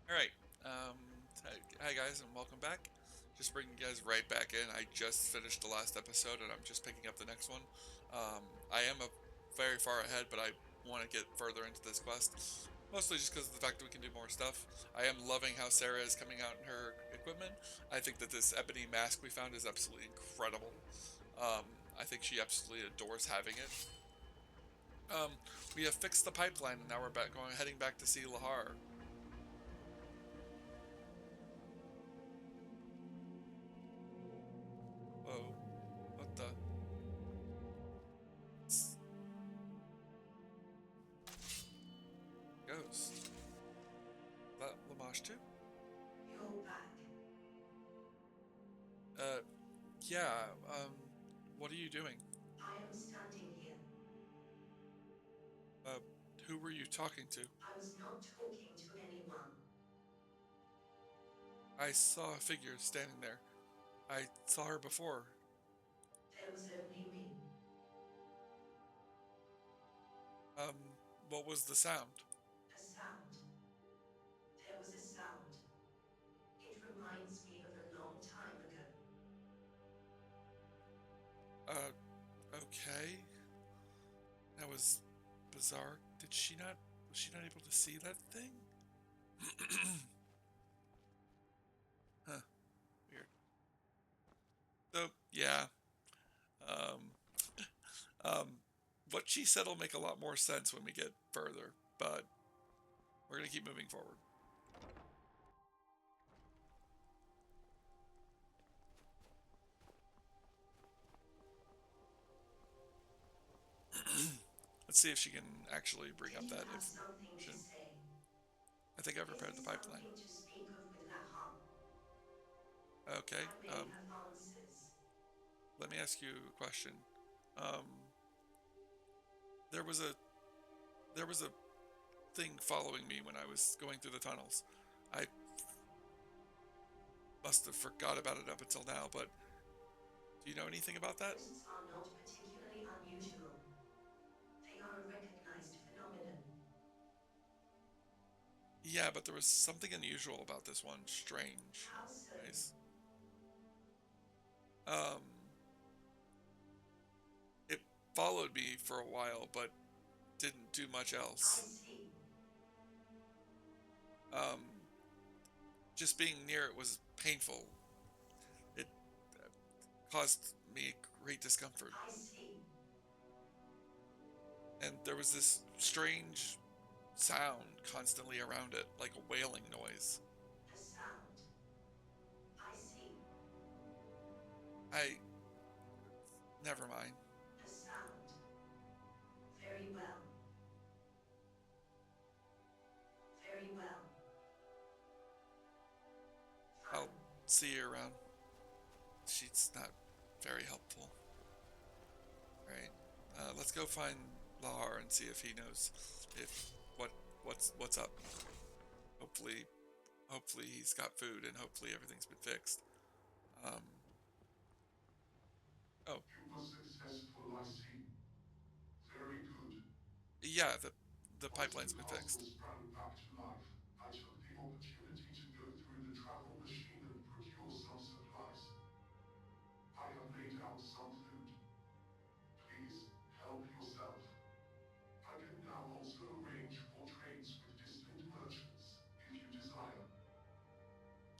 All right. Hi guys, and welcome back. Just bringing you guys right back in. I just finished the last episode, and I'm just picking up the next one. I am very far ahead, but I want to get further into this quest, mostly just because of the fact that we can do more stuff. I am loving how Sarah is coming out in her equipment. I think that this ebony mask we found is absolutely incredible. Um, I think she absolutely adores having it. Um, we have fixed the pipeline, and now we're heading back to see Lahar. Whoa, what the? Ghost. That Lamash too? You're back. Uh, yeah, what are you doing? I am standing here. Uh, who were you talking to? I was not talking to anyone. I saw a figure standing there. I saw her before. There was only me. Um, what was the sound? A sound. There was a sound. It reminds me of a long time ago. Uh, okay. That was bizarre. Was she not able to see that thing? Huh, weird. So, yeah, um, um, what she said will make a lot more sense when we get further, but we're gonna keep moving forward. Let's see if she can actually bring up Did you that have something to information. say? I think I've Is repaired there the pipeline. something to speak of with Laham? Okay. I may have answers. Let me ask you a question. Um, there was a there was a thing following me when I was going through the tunnels. I must have forgot about it up until now, but do you know anything about that? Ghosts are not particularly unusual. They are a recognized phenomenon. Yeah, but there was something unusual about this one. Strange. How so? Nice. Um, it followed me for a while, but didn't do much I else. see. Um, just being near it was painful. It caused me great discomfort. I see. And there was this strange sound constantly around it, like a wailing noise. A sound. I see. I. Never mind. A sound. Very well. Very well. I'll Fine. see you around. She's not very helpful. Right. Let's go find Lahar and see if he knows if what what's up. Hopefully, hopefully he's got food and hopefully everything's been fixed. Um. Oh, You were successful, I see. Very good. yeah. The Once the pipeline's been castle fixed. sprang back to life, I took the opportunity to go through the travel machine and procure some supplies. I have laid out some food. Please, help yourself. I can now also arrange for trades with distant merchants, if you desire.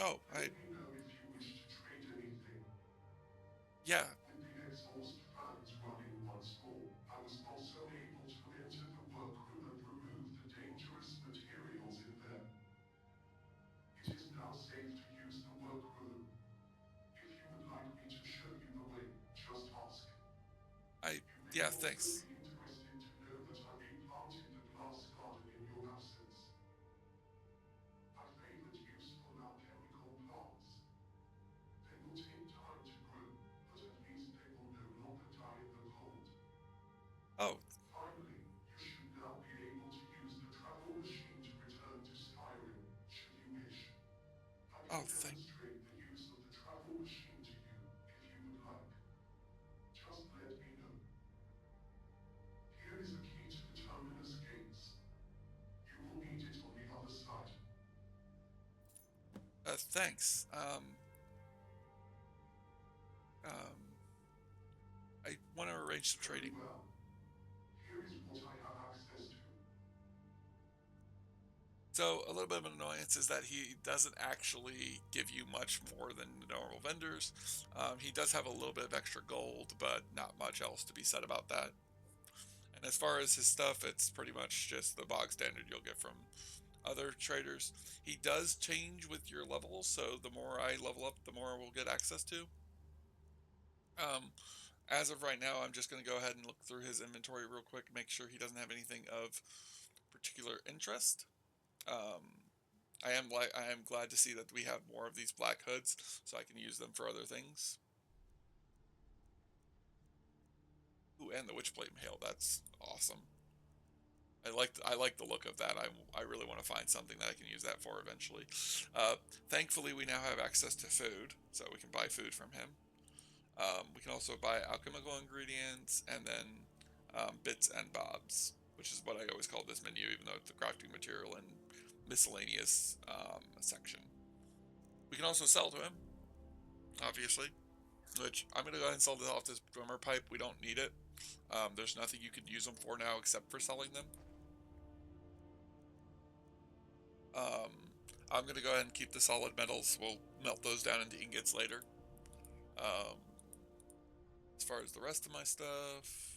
Oh, Let me know if you wish to trade anything. yeah. With the exhaust fans running once more, I was also able to enter the workroom and remove the dangerous materials in there. It is now safe to use the workroom. If you would like me to show you the way, just ask. I You may yeah. also Thanks. be interested to know that I replanted the glass garden in your absence. I favored use for alchemical plants. They will take time to grow, but at least they will no longer die in the cold. Oh, Finally, you should now be able to use the travel machine to return to Skyrim, should you wish. I can oh, thank. demonstrate the use of the travel machine to you, if you would like. Just let me know. Here is a key to the terminus gates. You will need it on the other side. Thanks. Um, I want to arrange some Very trading. well. Here is what I have access to. So a little bit of an annoyance is that he doesn't actually give you much more than the normal vendors. He does have a little bit of extra gold, but not much else to be said about that. And as far as his stuff, it's pretty much just the bog standard you'll get from other traders. He does change with your levels, so the more I level up, the more we'll get access to. Um, as of right now, I'm just going to go ahead and look through his inventory real quick, make sure he doesn't have anything of particular interest. I am glad to see that we have more of these black hoods, so I can use them for other things. Ooh, and the witchblade mail. That's awesome. I like the look of that. I really want to find something that I can use that for eventually. Thankfully, we now have access to food, so we can buy food from him. We can also buy alchemical ingredients and then bits and bobs, which is what I always call this menu, even though it's the crafting material and miscellaneous section. We can also sell to him, obviously, which I'm going to go ahead and sell this off this drummer pipe. We don't need it. There's nothing you can use them for now except for selling them. Um, I'm going to go ahead and keep the solid metals. We'll melt those down into ingots later. Um, as far as the rest of my stuff,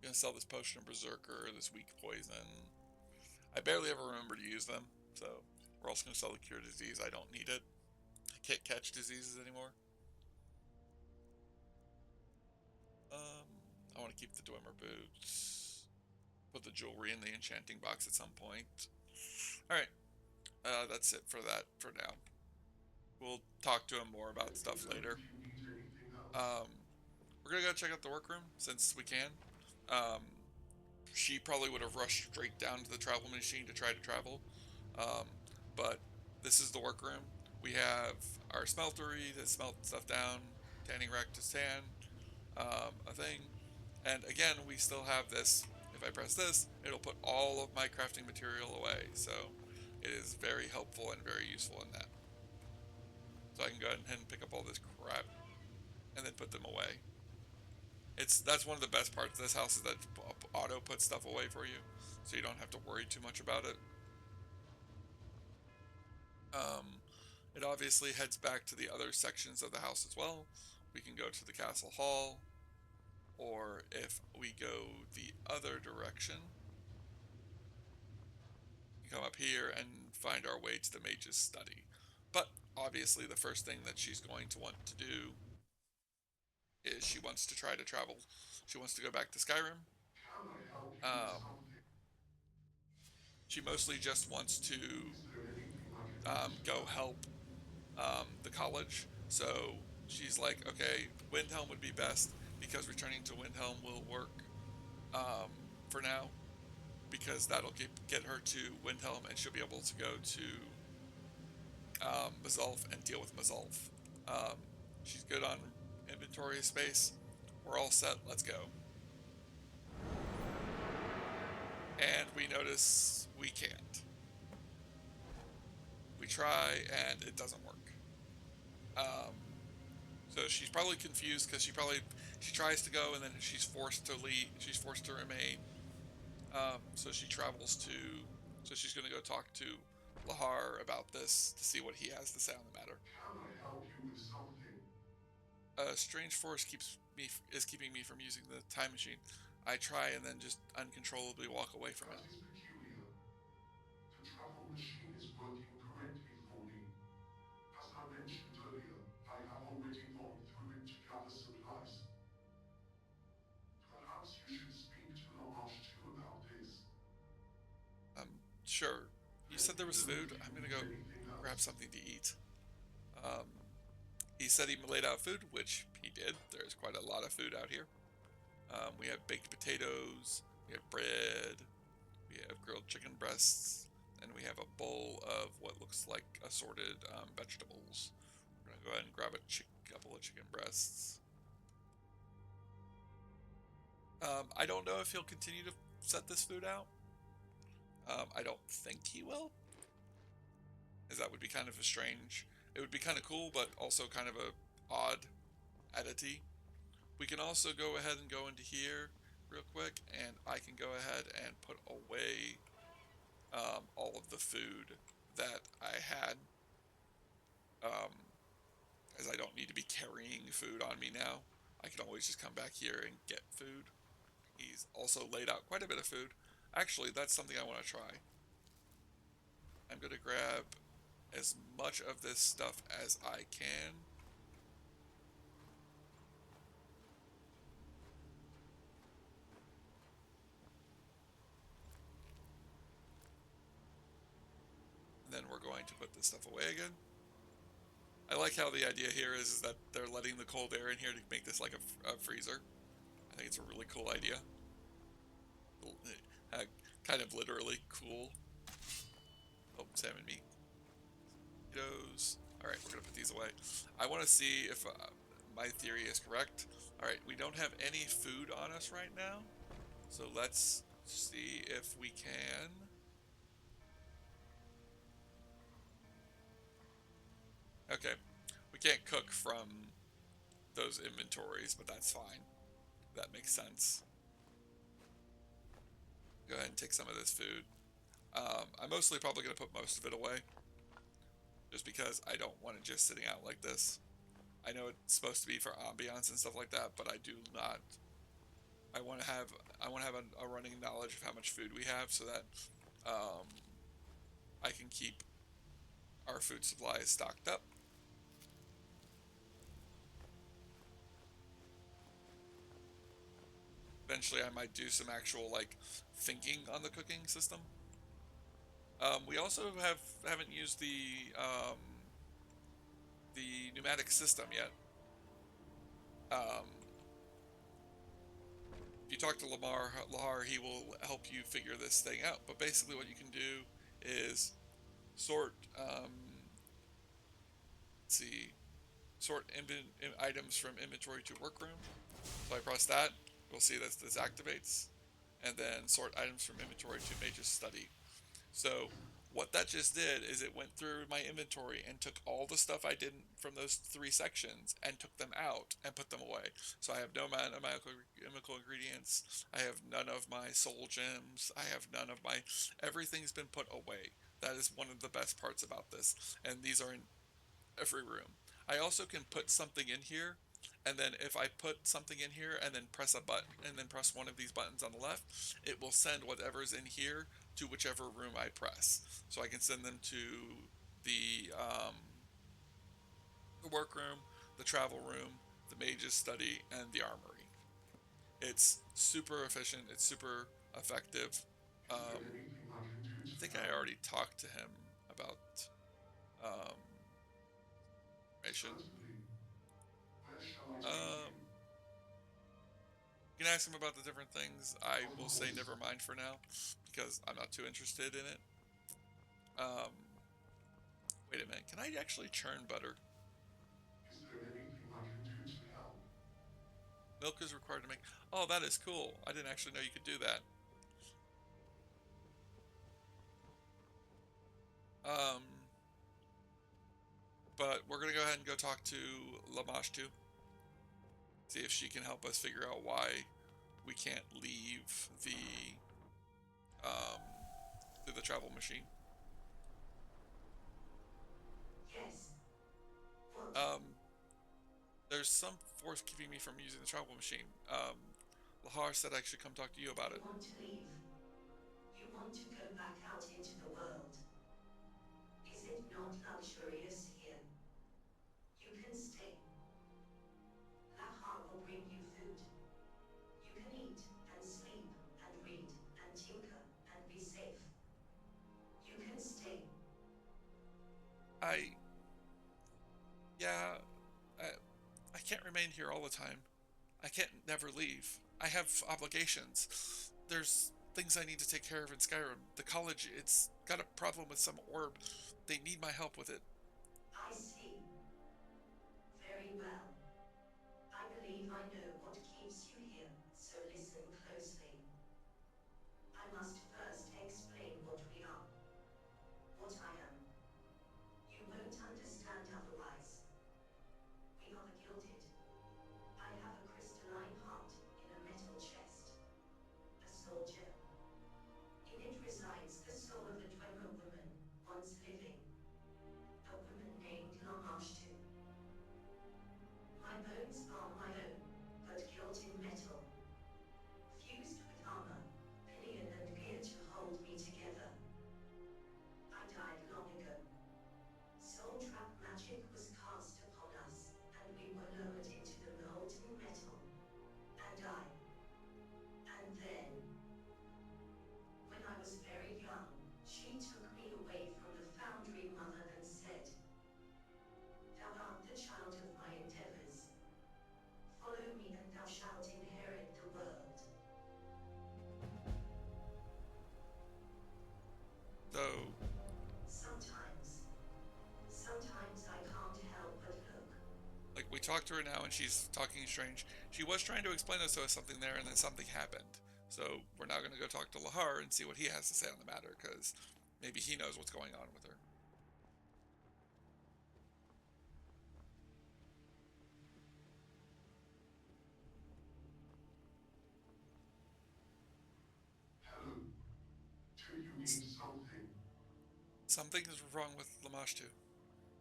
gonna sell this potion of berserker, this weak poison. I barely ever remember to use them, so we're also gonna sell the cure disease. I don't need it. I can't catch diseases anymore. I want to keep the Dwemer boots. Put the jewelry in the enchanting box at some point. All right, that's it for that for now. We'll talk to him more about Let me stuff know later. if you need anything else. Um, we're gonna go check out the workroom since we can. Um, she probably would have rushed straight down to the travel machine to try to travel, um, but this is the workroom. We have our smeltery to smelt stuff down, tanning rack to tan, a thing, and again we still have this. If I press this, it'll put all of my crafting material away. So it is very helpful and very useful in that. So I can go ahead and pick up all this crap and then put them away. That's one of the best parts of this house is that auto puts stuff away for you, so you don't have to worry too much about it. Um, it obviously heads back to the other sections of the house as well. We can go to the castle hall, or if we go the other direction, we come up here and find our way to the mage's study. But obviously, the first thing that she's going to want to do is she wants to try to travel. She wants to go back to Skyrim. Can I help you with Um, something? she mostly just wants to Is there anything I can do to go help? help the college. So she's like, okay, Windhelm would be best because returning to Windhelm will work um, for now because that'll get her to Windhelm and she'll be able to go to Mazulf and deal with Mazulf. Um, she's good on inventory space. We're all set. Let's go. And we notice we can't. We try and it doesn't work. Um, so she's probably confused because she tries to go and then she's forced to leave. She's forced to remain. So she travels to. So she's going to go talk to Lahar about this to see what he has to say on the matter. Can I help you with something? A strange force is keeping me from using the time machine. I try and then just uncontrollably walk away from That it. is peculiar. The travel machine is working correctly for me. As I mentioned earlier, I have already gone through it to gather supplies. Perhaps you should speak to Lamash too about this. Sure. You Let said there me was know food. if you I'm gonna need go anything grab else. something to eat. Um, he said he laid out food, which he did. There's quite a lot of food out here. We have baked potatoes, we have bread, we have grilled chicken breasts, and we have a bowl of what looks like assorted vegetables. We're gonna go ahead and grab a couple of chicken breasts. I don't know if he'll continue to set this food out. I don't think he will, as that would be kind of a strange. It would be kind of cool, but also kind of a odd oddity. We can also go ahead and go into here real quick, and I can go ahead and put away all of the food that I had, um, as I don't need to be carrying food on me now. I can always just come back here and get food. He's also laid out quite a bit of food. Actually, that's something I want to try. I'm going to grab as much of this stuff as I can. And then we're going to put this stuff away again. I like how the idea here is that they're letting the cold air in here to make this like a freezer. I think it's a really cool idea. Uh, kind of literally cool. Oh, salmon meat. Potatoes. Alright, we're going to put these away. I want to see if my theory is correct. Alright, we don't have any food on us right now. So let's see if we can. Okay, we can't cook from those inventories, but that's fine. That makes sense. Go ahead and take some of this food. I'm mostly probably going to put most of it away, just because I don't want it just sitting out like this. I know it's supposed to be for ambiance and stuff like that, but I do not. I want to have a running knowledge of how much food we have, so that um, I can keep our food supplies stocked up. Eventually, I might do some actual like thinking on the cooking system. We also haven't used the pneumatic system yet. Um, if you talk to Lahar, he will help you figure this thing out. But basically, what you can do is sort. Let's see, sort items from inventory to workroom. So I press that. We'll see that this activates, and then sort items from inventory to mage's study. So what that just did is it went through my inventory and took all the stuff I did from those three sections and took them out and put them away. So I have no chemical ingredients. I have none of my soul gems. I have none of my. Everything's been put away. That is one of the best parts about this. And these are in every room. I also can put something in here, and then if I put something in here and then press a button and then press one of these buttons on the left, it will send whatever's in here to whichever room I press. So I can send them to the workroom, the travel room, the mage's study, and the armory. It's super efficient. It's super effective. Is there Um, anything I can do I to think I help? already talked to him about um, information. Certainly. Where shall I take you? Um, You can ask him about the different things. I Of will say course. never mind for now because I'm not too interested in it. Um, wait a minute. Can I actually churn butter? Is there anything I can do to help? Milk is required to make. Oh, that is cool. I didn't actually know you could do that. Um, but we're gonna go ahead and go talk to Lamash too. See if she can help us figure out why we can't leave um through the travel machine. Yes. What? Um, there's some force keeping me from using the travel machine. Lahar said I should come talk to you about You it. want to leave? You want to go back out into the world? Is it not luxurious here? You can stay. Lahar will bring you food. You can eat and sleep and read and tinker and be safe. You can stay. I Yeah, I, I can't remain here all the time. I can't never leave. I have obligations. There's things I need to take care of in Skyrim. The college, it's got a problem with some orb. They need my help with it. I see. Very well. I believe I know what keeps you here, so listen closely. I must first explain what bones are my own, but gilt in metal, fused with armor, pinion and gear to hold me together. I died long ago. Soul trap magic was cast upon us, and we were lowered into the molten metal. And then, when I was very young, she took me away from the Foundry Mother and said, "Thou art the child of my endeavors. Follow me and thou shalt inherit the world." So, Sometimes, sometimes I can't help but look. like, we talked to her now and she's talking strange. She was trying to explain us there was something there and then something happened. So, we're now going to go talk to Lahar and see what he has to say on the matter, because maybe he knows what's going on with her. Hello. Do you need something? Something is wrong with Lamashtu.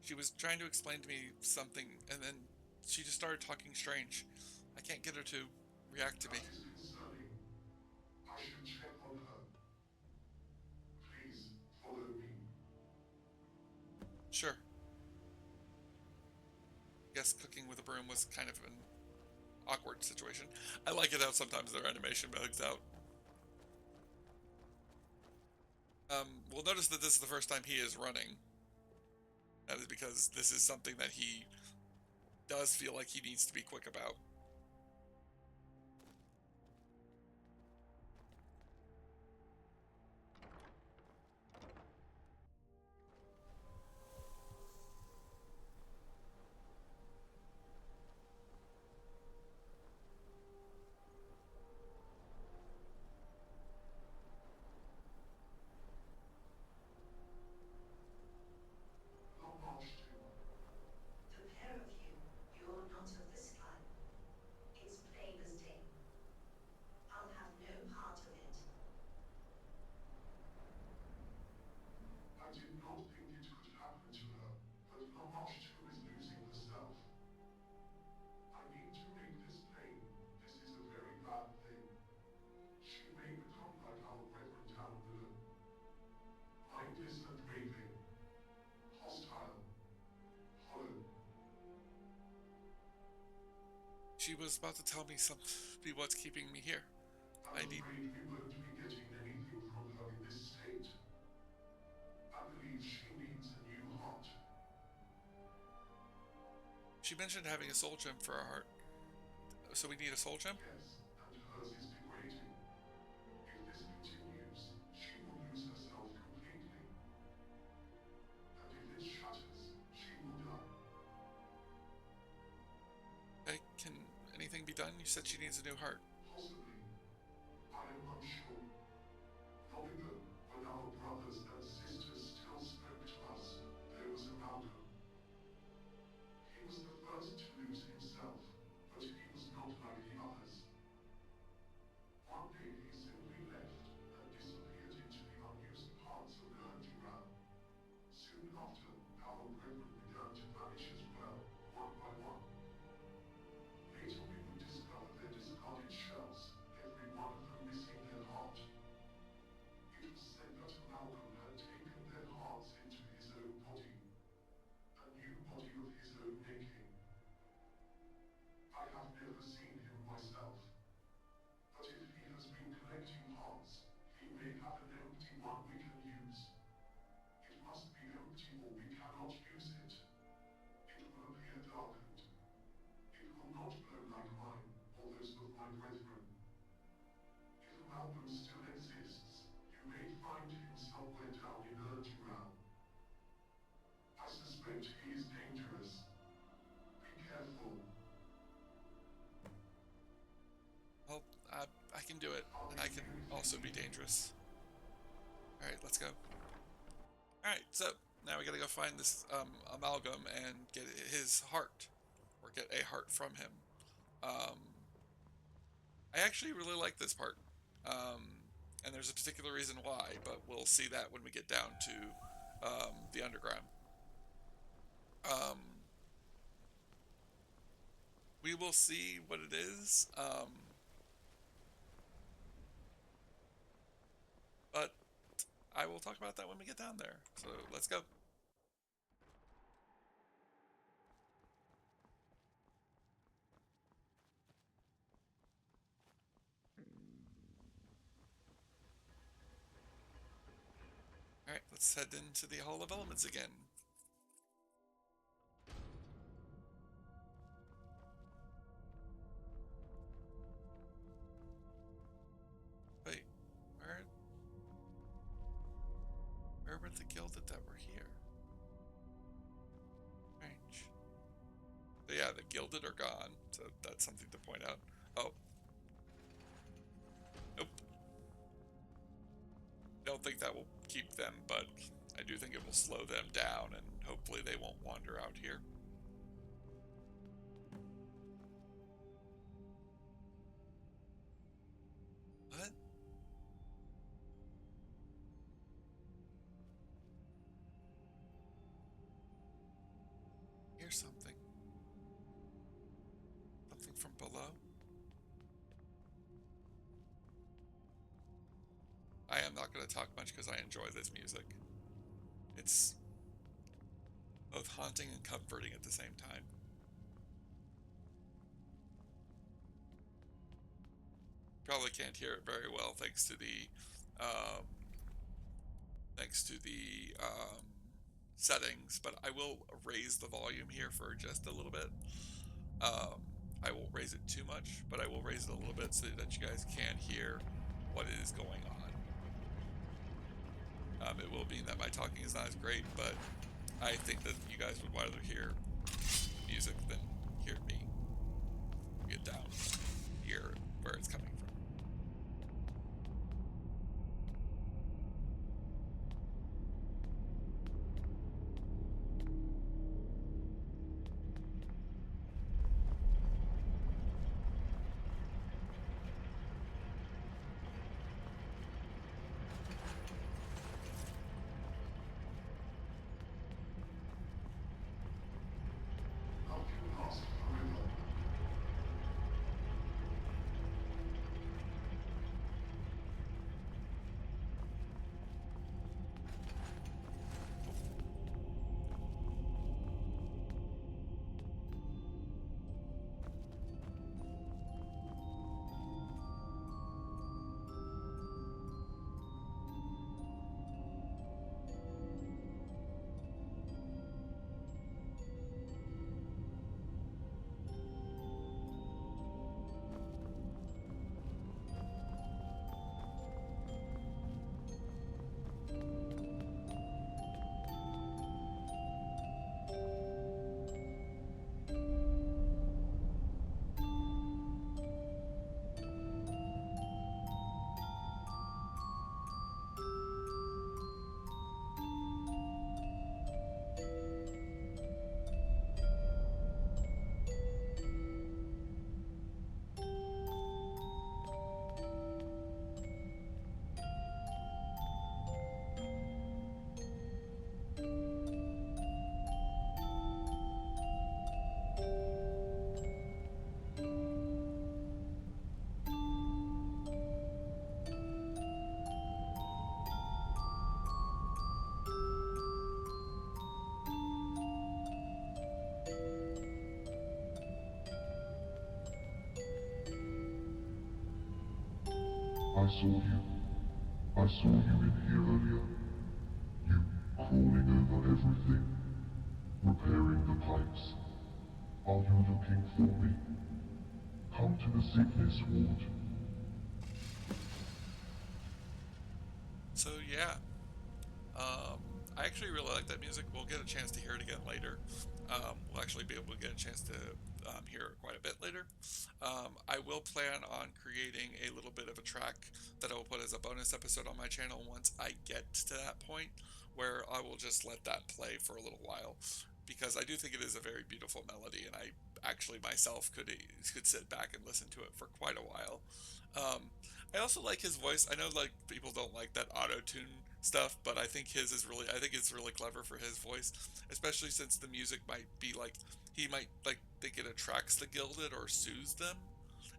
She was trying to explain to me something, and then she just started talking strange. I can't get her to react to me. That is concerning. I should check on her. Please, follow me. Sure. Guess cooking with a broom was kind of an awkward situation. I like it how sometimes their animation bugs out. We'll notice that this is the first time he is running. That is because this is something that he does feel like he needs to be quick about. Not much to. The pair of you, you're not of the sky. It's plain as day. I'll have no part of it. I did not think it could happen to her, but Lamashtu is losing herself. I need to make this plain. This is a very bad thing. She may become like our brethren down below. Mindless and raving. Hostile. Hollow. She was about to tell me what's keeping me here. I'm afraid we won't be getting anything from her in this state. I believe she needs a new heart. She mentioned having a soul gem for our heart. So we need a soul gem? Yes, and hers is degrading. If this continues, she will lose herself completely. And if it shatters, she will die. Okay, can anything be done? You said she needs a new heart. Possibly. I am unsure. Long ago, when our brothers and sisters still spoke to us, there was a Malcolm. He was the first to lose himself, but he was not like the others. One day he simply left and disappeared into the unused parts of Nerdura. Soon after, our brethren began to vanish as well, one by one. Later we would discover their discarded shells, every one of them missing their heart. It was said that Malcolm had taken their hearts into his own body, a new body of his own making. I have never seen him myself, but if he has been collecting hearts, he may have an empty one we can use. It must be empty or we cannot use it. It will appear darkened. It will not glow like mine, or those of my brethren. If Malcolm still exists, you may find him somewhere down in Erdural. I suspect he is dangerous. Be careful. Well, I can do it, and I can also be dangerous. Alright, let's go. Alright, so now we gotta go find this amalgam and get his heart, or get a heart from him. I actually really like this part, and there's a particular reason why, but we'll see that when we get down to the underground. Um, we will see what it is. But I will talk about that when we get down there. So let's go. Alright, let's head into the Hall of Elements again. Wait, where were the gilded that were here? Strange. So yeah, the gilded are gone, so that's something to point out. Oh. Nope. Don't think that will keep them, but I do think it will slow them down, and hopefully they won't wander out here. What? Here's something. Something from below? I am not going to talk much because I enjoy this music. It's both haunting and comforting at the same time. Probably can't hear it very well thanks to the um, settings, but I will raise the volume here for just a little bit. I won't raise it too much, but I will raise it a little bit so that you guys can hear what is going on. It will mean that my talking is not as great, but I think that you guys would rather hear music than hear me get down here where it's coming from. How can you ask forever? I saw you. I saw you in here earlier. You crawling over everything, repairing the pipes. Are you looking for me? Come to the sickness ward. So yeah, I actually really like that music. We'll get a chance to hear it again later. We'll actually be able to get a chance to hear it quite a bit later. I will plan on creating a little bit of a track that I will put as a bonus episode on my channel once I get to that point where I will just let that play for a little while. because I do think it is a very beautiful melody, and I actually myself could sit back and listen to it for quite a while. Um, I also like his voice. I know like people don't like that auto tune stuff, but I think it's really clever for his voice, especially since the music might be like he might like think it attracts the gilded or soothes them,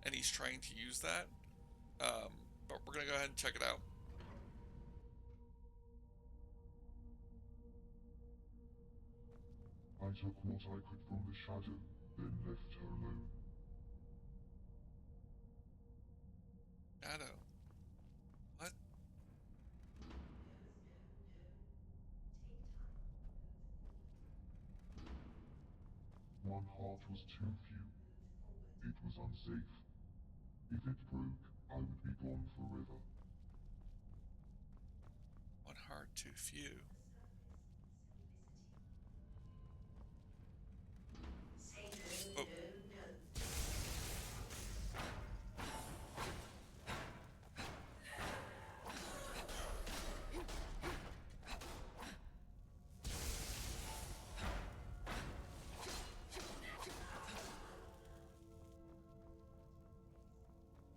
and he's trying to use that. Um, but we're gonna go ahead and check it out. I took what I could from the shadow, then left her alone. Shadow. What? No, no, no. Take time. One heart was too few. Move forward. It was unsafe. If it broke, I would be gone forever. One heart too few. The surface. Simplicity. Say no, Oh, no, no.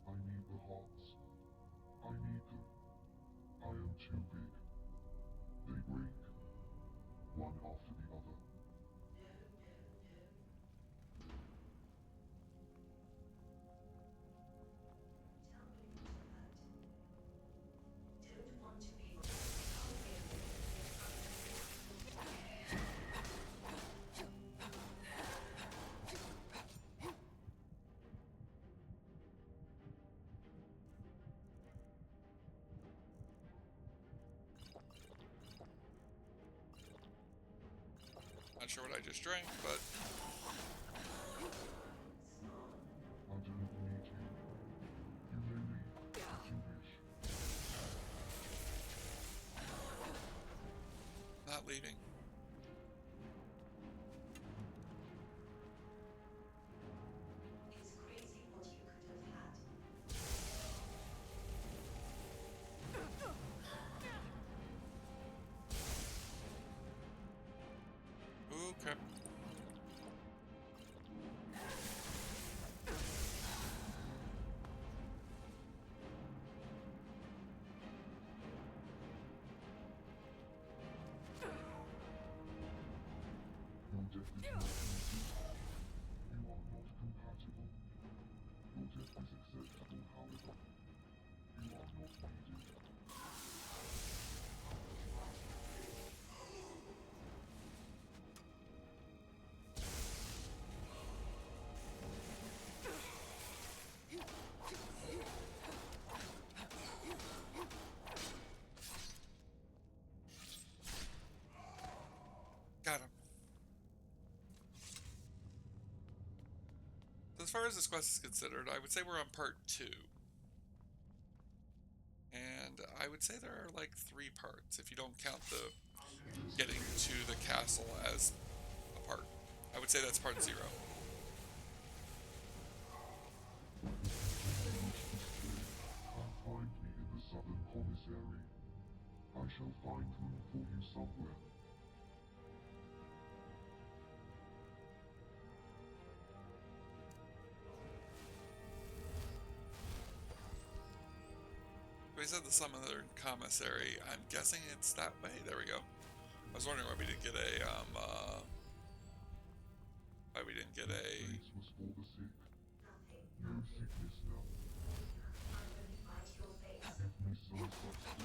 I need the hearts. I need them. I am too big. They break, one after the other. No, no, no. Tell me what hurt. Don't want to be wrong. not sure what I just drank, but I don't need you. You may leave if you wish. not leaving. It's crazy what you could have had. Ooh, crap. Your death is not easy. You are not compatible. Your death is acceptable, however. You are not needed. Got him. So as far as this quest is considered, I would say we're on part 2. And I would say there are like 3 parts, if you don't count the getting to the castle as a part. I would say that's part 0. Come find me in the southern commissary. I shall find room for you somewhere. We said the Southern Commissary. I'm guessing it's that way. There we go. I was wondering why we didn't get a, why we didn't get a... This was for the sick. Nothing. No sickness now. I'm gonna bite your face. Give me some substance.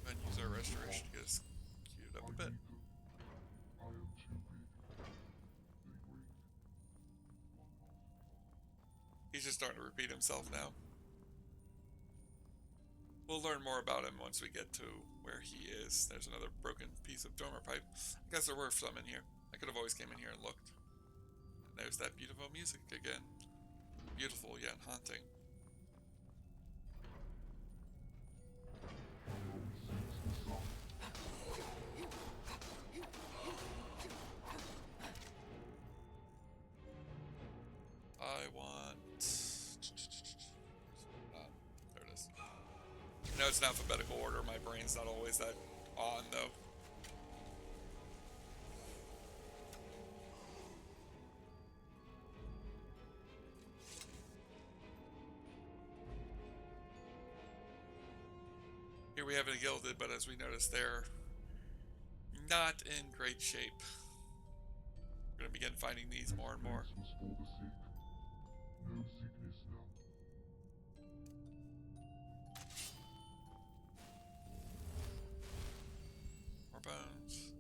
And use our restoration to get us queued up a bit. Need them. I am too big. They break. He's just starting to repeat himself now. We'll learn more about him once we get to where he is. There's another broken piece of dormer pipe. I guess there were some in here. I could have always came in here and looked. And there's that beautiful music again. Beautiful yet haunting. I want... it's in alphabetical order. My brain's not always that on, though. Here we have a gilded, but as we noticed, they're not in great shape. We're going to begin finding these more and more. Was for the sick. No sickness now. More bones.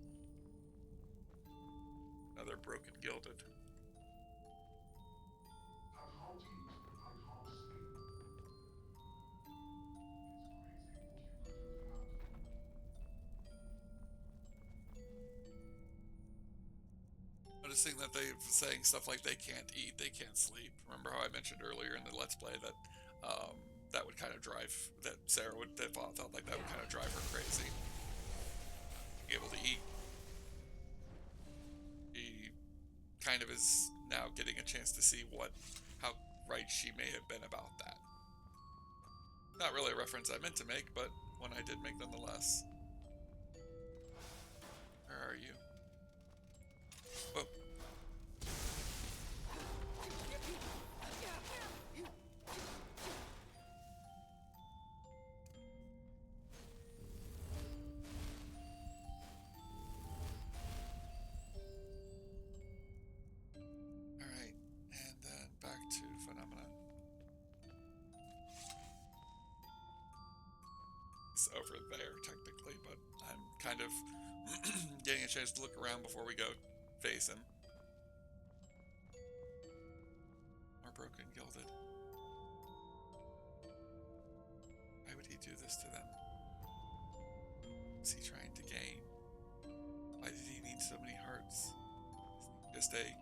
Another broken gilded. I can't eat. I can't sleep. It's crazy what you could have had. Noticing that they're saying stuff like they can't eat, they can't sleep. Remember how I mentioned earlier in the Let's Play that that would kind of drive, that Sarah would, that felt like that would kind of drive her crazy. Be able to eat. He kind of is now getting a chance to see how right she may have been about that. Not really a reference I meant to make, but one I did make nonetheless. Where are you? Oh. Alright, and then back to Phenomenon. It's over there, technically, but I'm kind of getting a chance to look around before we go face him. More broken gilded. Why would he do this to them? What's he trying to gain? Why did he need so many hearts? Just a...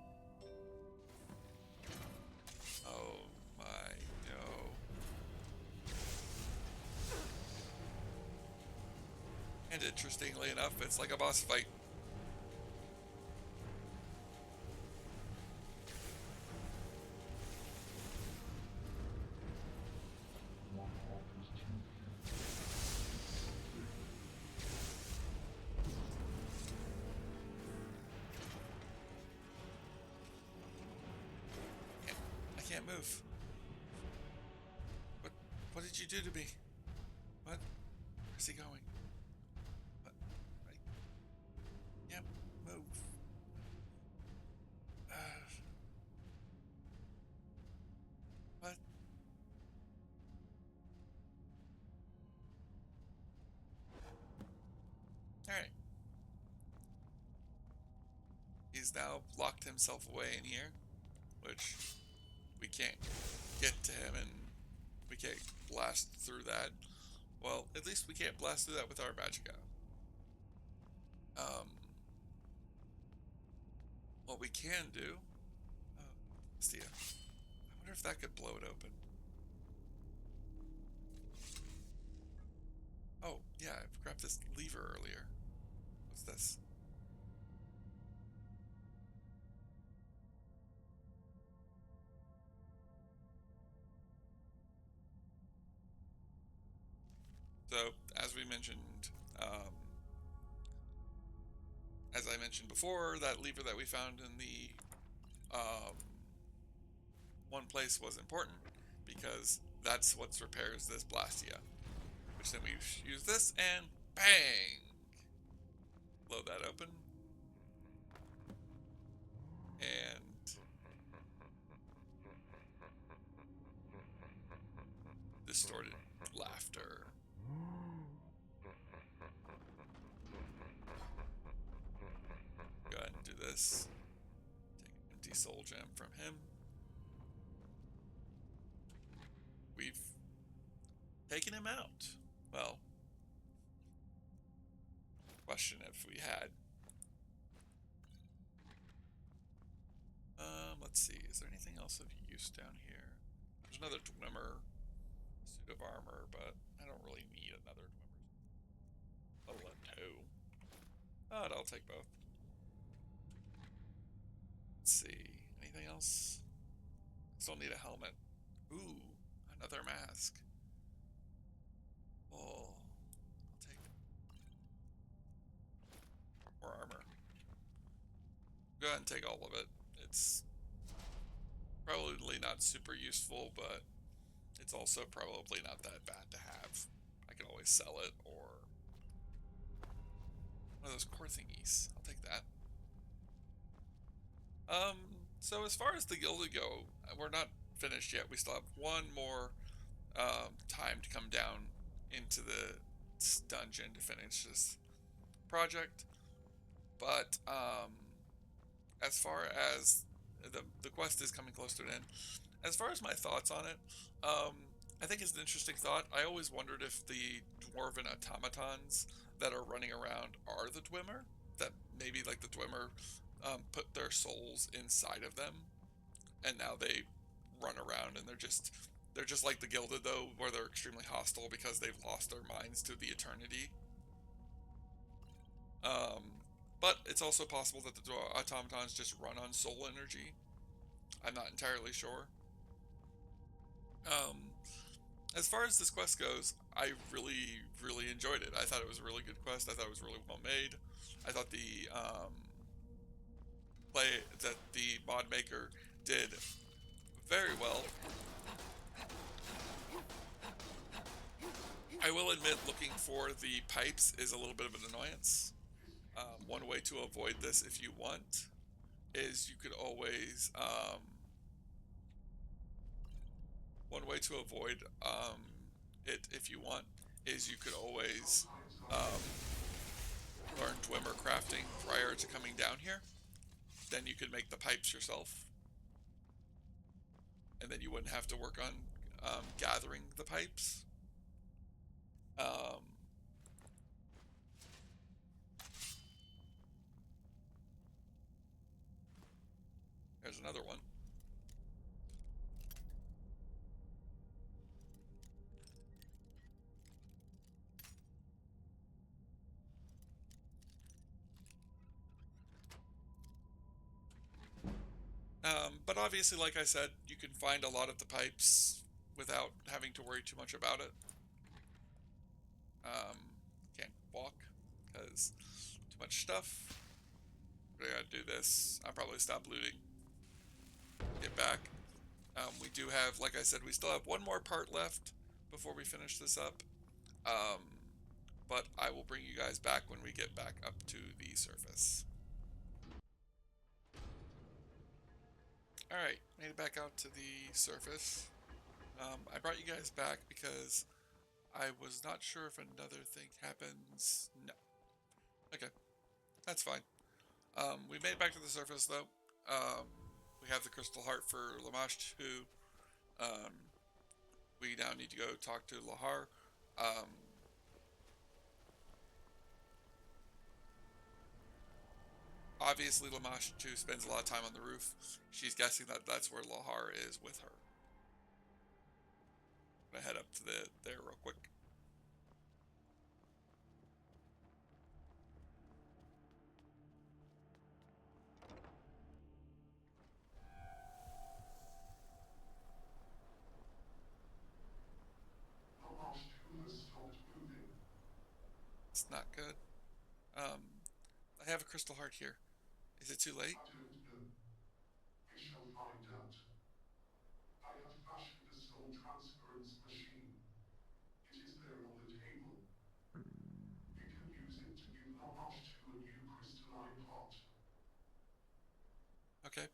Oh my no. And interestingly enough, it's like a boss fight. One heart was too few. I can't move. What did you do to me? What? Where's he going? What? Right. Yep, move. What? Alright. He's now locked himself away in here, which we can't get to him and we can't blast through that. Well, at least we can't blast through that with our Magicka. What we can do... Oh, Stia. I wonder if that could blow it open. Oh, yeah, I've grabbed this lever earlier. What's this? So, as we mentioned, as I mentioned before, that lever that we found in the one place was important because that's what repairs this Blastia. Which then we use this and bang! Blow that open. And distorted laughter. Go ahead and do this. Take an empty soul gem from him. We've taken him out. Well, question if we had. Let's see. Is there anything else of use down here? There's another Dwemer suit of armor, but I don't really need another Dwemer. Level 2. Oh, I'll take both. Let's see. Anything else? Still need a helmet. Ooh, another mask. Oh, I'll take more armor. Go ahead and take all of it. It's probably not super useful, but it's also probably not that bad to have. I can always sell it, or one of those core thingies. I'll take that. Um, so as far as the Gilded go, we're not finished yet. We still have one more time to come down into the dungeon to finish this project. But as far as the quest is coming close to an end, as far as my thoughts on it, I think it's an interesting thought. I always wondered if the dwarven automatons that are running around are the Dwemer. That maybe like the Dwemer put their souls inside of them, and now they run around and they're just like the Gilded though, where they're extremely hostile because they've lost their minds to the eternity. Um, but it's also possible that the automatons just run on soul energy. I'm not entirely sure. Um, as far as this quest goes, I really, really enjoyed it. I thought it was a really good quest. I thought it was really well made. I thought the play that the mod maker did very well. I will admit, looking for the pipes is a little bit of an annoyance. One way to avoid this, if you want, is you could always one way to avoid it, if you want, is you could always Sometimes I um, learn Dwemer crafting prior to coming down here. Then you could make the pipes yourself, and then you wouldn't have to work on gathering the pipes. Um, there's another one. But obviously, like I said, you can find a lot of the pipes without having to worry too much about it. Um, can't walk because too much stuff. I gotta do this. I'll probably stop looting. Get back. We do have, like I said, we still have one more part left before we finish this up. Um, but I will bring you guys back when we get back up to the surface. Alright, made it back out to the surface. I brought you guys back because I was not sure if another thing happens. No. Okay, that's fine. We made it back to the surface though. We have the crystal heart for Lamash too. Um, we now need to go talk to Lahar. Um, obviously, Lamash too spends a lot of time on the roof. She's guessing that that's where Lahar is with her. I'm gonna head up to there real quick. the last two has stopped moving. It's not good. Um, I have a crystal heart here. Is it too late? I don't know. We shall find out. I have fashioned a soul transference machine. It is there on the table. You can use it to give Lamash to a new crystalline heart. Okay.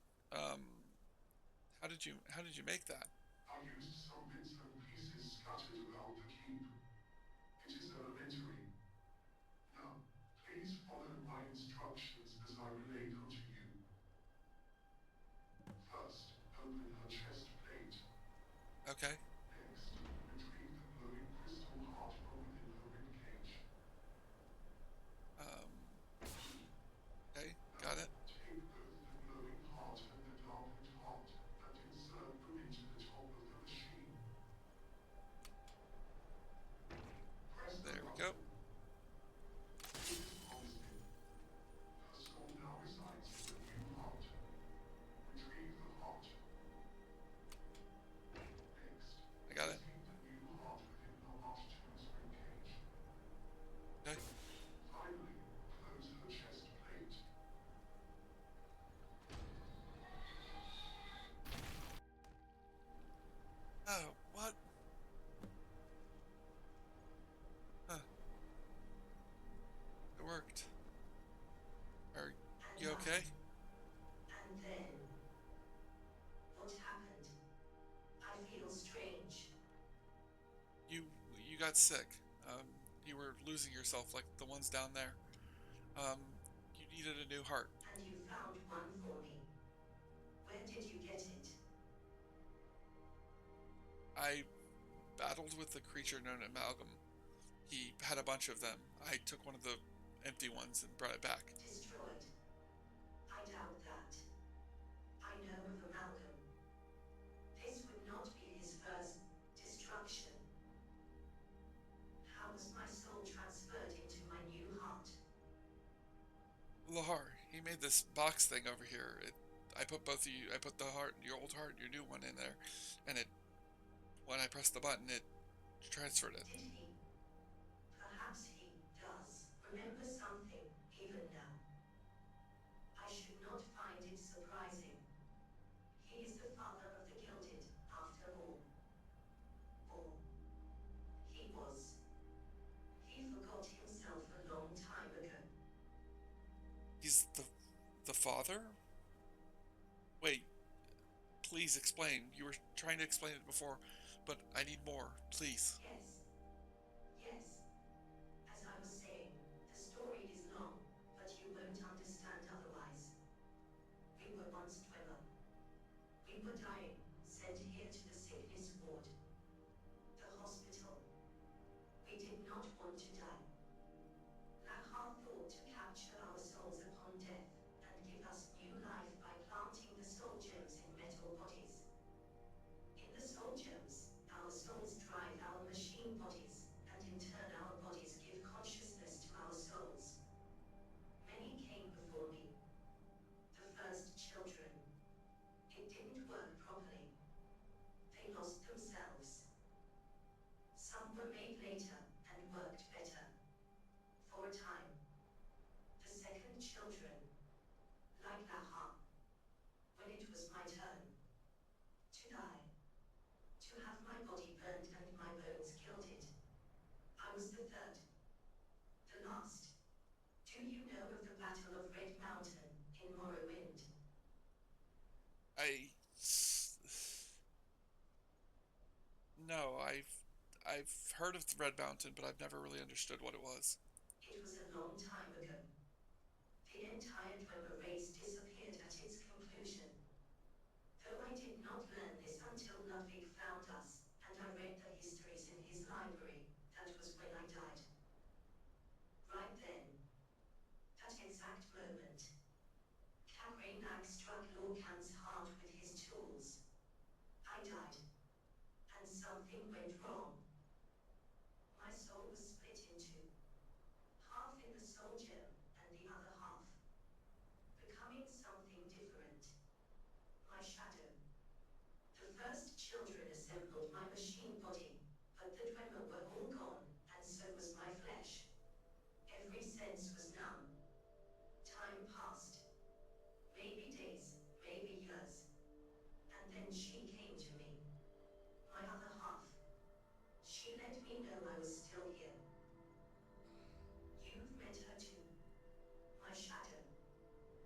How did you make that? I used some bits and pieces scattered about the keep. It is elementary. Now, please follow my instructions as I relay them to you. First, open her chest plate. Okay. Next, retrieve the glowing crystal heart from within her ribcage. Um, okay. Now, Got it. take both the glowing heart and the darkened heart and insert them into the top of the machine. Press the There we go. button. It is promising. Her soul now resides in the new heart. Retrieve the heart. Next, got sick. Um, you were losing yourself like the ones down there. Um, you needed a new heart. And you found one for me. Where did you get it? I battled with the creature known as Amalgam. He had a bunch of them. I took one of the empty ones and brought it back. Destroyed. I doubt that. I know of Amalgam. This would not be his first destruction. How was my soul transferred into my new heart? Lahar, he made this box thing over here. I put both of you. I put the heart, your old heart, your new one in there, and when I pressed the button, it transferred it. Did he? Perhaps he does remember something, even now. I should not find it surprising. He is the father of the Gilded, after all. Or he was. He forgot himself a long time ago. He's the father. Wait, please explain. You were trying to explain it before, but I need more, please. Yes, yes. As I was saying, the story is long, but you won't understand otherwise. We were once Dwemer. We were dying, sent here to the sickness ward. The hospital. We did not want to die. Lahar thought to capture our souls upon death, and give us new life by planting the soul gems in metal bodies. In the soul gems, our souls drive our machine bodies, and in turn our bodies give consciousness to our souls. Many came before me. The first children. It didn't work properly. They lost themselves. Some were made later, and worked better. For a time. The second children. Like Lahar. When it was my turn. To die. To have my body burned and my bones gilded. I was the third. The last. Do you know of the Battle of Red Mountain in Morrowind? I no, I've heard of the Red Mountain, but I've never really understood what it was. It was a long time ago. The entire Dwemer race disappeared at its conclusion. Though I did not learn this until Ludwig found us, and I read the histories in his library, that was when I died. Right then. That exact moment. Karenag struck Lorcan's heart with his tools. I died. And something went wrong. My soul was split in two. Half in the soul gem, and the other half. Becoming something different. My shadow. The first children assembled my machine body, but the Dwemer were all gone, and so was my flesh. Every sense was numb. Time passed. Maybe days, maybe years. And then she came to me. My other half. She let me know I was still here. You've met her too. My shadow.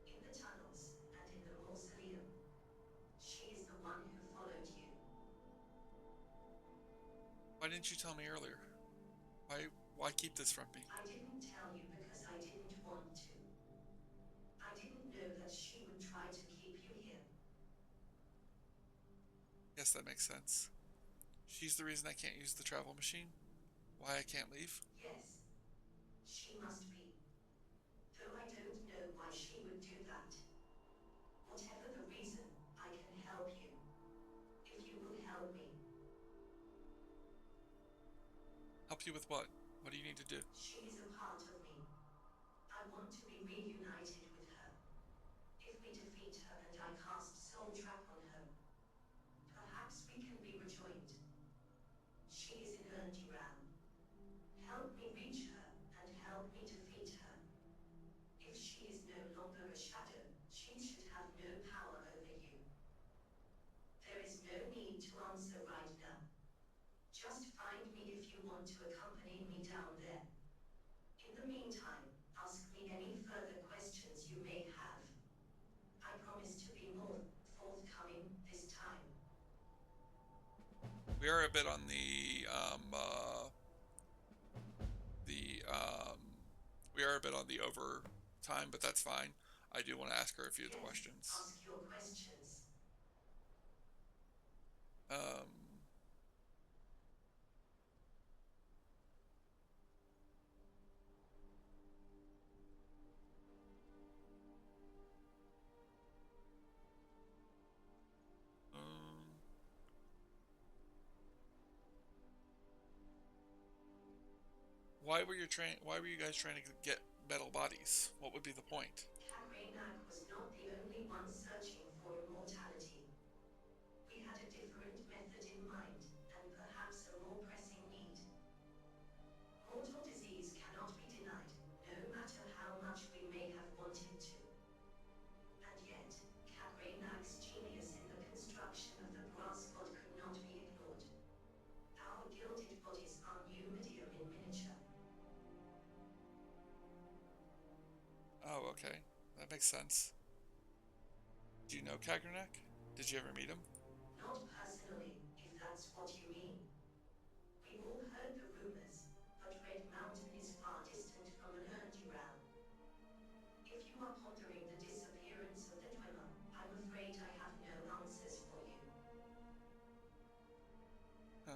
In the tunnels, and in the mausoleum. She is the one who followed you. Why didn't you tell me earlier? Why keep this from me? I didn't tell you because I didn't want to. I didn't know that she would try to keep you here. Yes, that makes sense. She's the reason I can't use the travel machine. Why I can't leave? Yes. She must be. Though I don't know why she would do that. Whatever the reason, I can help you. If you will help me. Help you with what? What do you need to do? She is a part of me. I want to be reunited with her. If we defeat her and I cast Soul Trap on her, perhaps we can be rejoined. She is in Erndiram. Help me reach her, and help me defeat her. If she is no longer a shadow, she should have no power over you. There is no need to answer right now. Just find me if you want to accompany me down there. In the meantime, ask me any further questions you may have. I promise to be more forthcoming this time. We are a bit on the We are a bit on the over time, but that's fine. I do want to ask her a few of the Yes, questions. ask your questions. Um, um, Why were you guys trying to get metal bodies? What would be the point? Kagrainak was not the only one searching for immortality. We had a different method in mind, and perhaps a more pressing need. Mortal disease cannot be denied, no matter how much we may have wanted to. And yet, Kagrainak's genius in the construction of the brass god could not be ignored. Our gilded bodies are new medium in miniature. Oh, okay. That makes sense. Do you know Kagernak? Did you ever meet him? Not personally, if that's what you mean. We all heard the rumors, but Red Mountain is far distant from an Erndural. If you are pondering the disappearance of the Dwemer, I'm afraid I have no answers for you. Huh.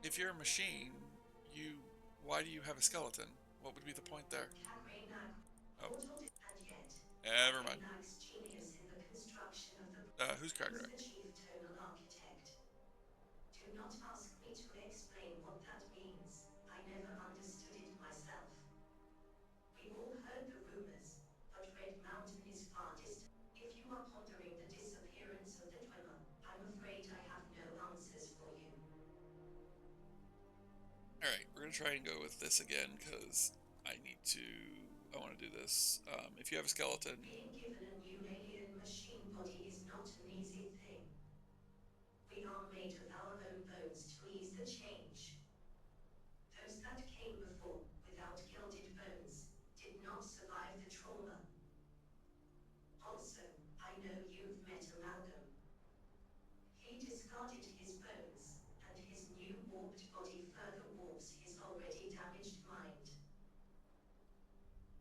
If you're a machine, you why do you have a skeleton? What would be the point there? Kagrainak, Oh, and yet, never mind. Kagrainak's genius in the construction of the Who's who's Kagernak? the chief tonal architect? Do not ask me to explain what that means. I never understood it myself. We all heard the rumors, but Red Mountain is far distant. If you are pondering the disappearance of the Dwemer, I'm afraid I have no answers for you. Alright, we're gonna try and go with this again, because I want to do this. If you have a skeleton, Being given a new alien machine body is not an easy thing. We are made of our own bones to ease the change. Those that came before, without gilded bones, did not survive the trauma. Also, I know you've met Amalgam. He discarded his bones, and his new warped body further warps his already damaged mind.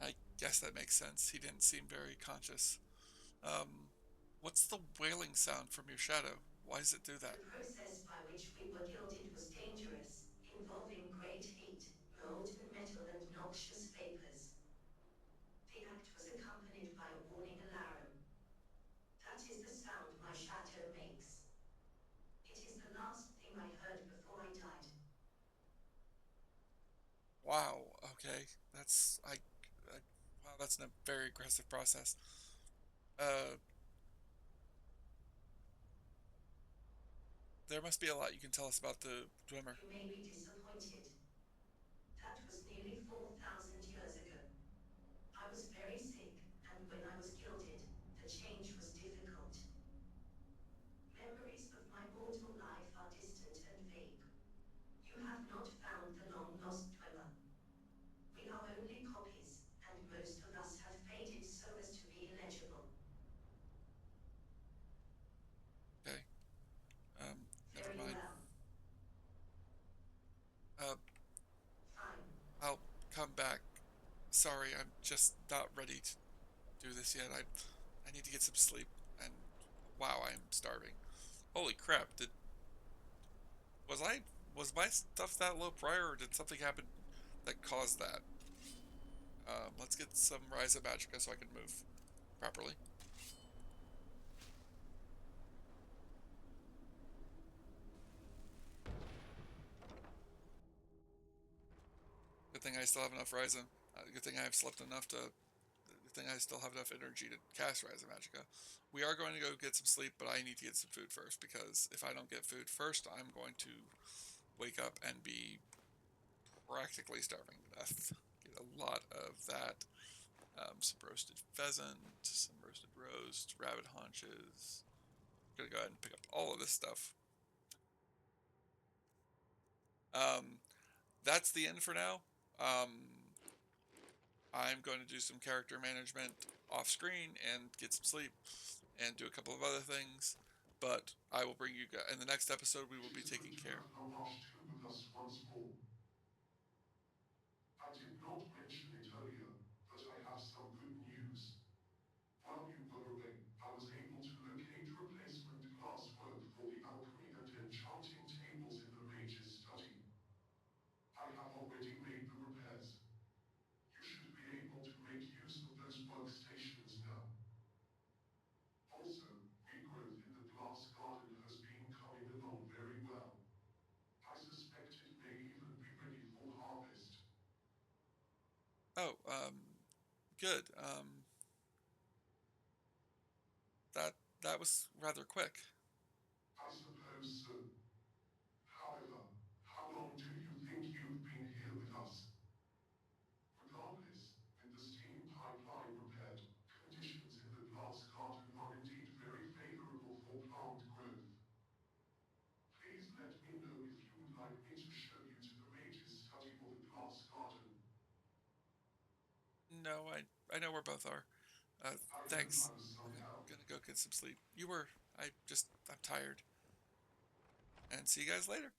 I guess that makes sense. He didn't seem very conscious. Um, what's the wailing sound from your shadow? Why does it do that? The process by which we were gilded was dangerous, involving great heat, molten metal and noxious vapors. The act was accompanied by a warning alarum. That is the sound my shadow makes. It is the last thing I heard before I died. Wow. Okay, I wow, that's a very aggressive process. Uh, there must be a lot you can tell us about the Dwemer. You may be disappointed. That was nearly 4,000 years ago. I was very sick, and when I was gilded, the change was difficult. Memories of my mortal life are distant and vague. You have not found the long-lost Dwemer. We are only copies, and most of us have faded so as to be illegible. Okay. Never Very mind. well. Uh, Fine. I'll come back. Sorry, I'm just not ready to do this yet. I need to get some sleep. And wow, I'm starving. Holy crap! Was I was my stuff that low prior, or did something happen that caused that? Let's get some Rise of Magica so I can move properly. Good thing I still have enough Rise. Good thing I have slept enough to. Good thing I still have enough energy to cast Rise of Magica. We are going to go get some sleep, but I need to get some food first, because if I don't get food first, I'm going to wake up and be practically starving to death. Get a lot of that. Some roasted pheasant, some roasted roast, rabbit haunches. I'm gonna go ahead and pick up all of this stuff. Um, that's the end for now. I'm going to do some character management off screen and get some sleep and do a couple of other things. But I will bring you guys in the next episode. We will be taking care. Return no rush to the us once more. I did not mention it earlier, but I have some good news. While you were away, I was able to locate replacement glasswork for the alchemy and enchanting tables in the mage's study. I have already made the repairs. You should be able to make use of those workstations now. Also, regrowth in the glass garden has been coming along very well. I suspect it may even be ready for harvest. Oh, good. That was rather quick. I suppose so. However, how long do you think you've been here with us? Regardless, with the steam pipeline repaired, conditions in the glass garden are indeed very favorable for plant growth. Please let me know if you would like me to show you to the mage's study or the glass garden. No, I know where both are. I hope I Thanks. was some I'm help. gonna go get some sleep. You were. I'm tired. And see you guys later.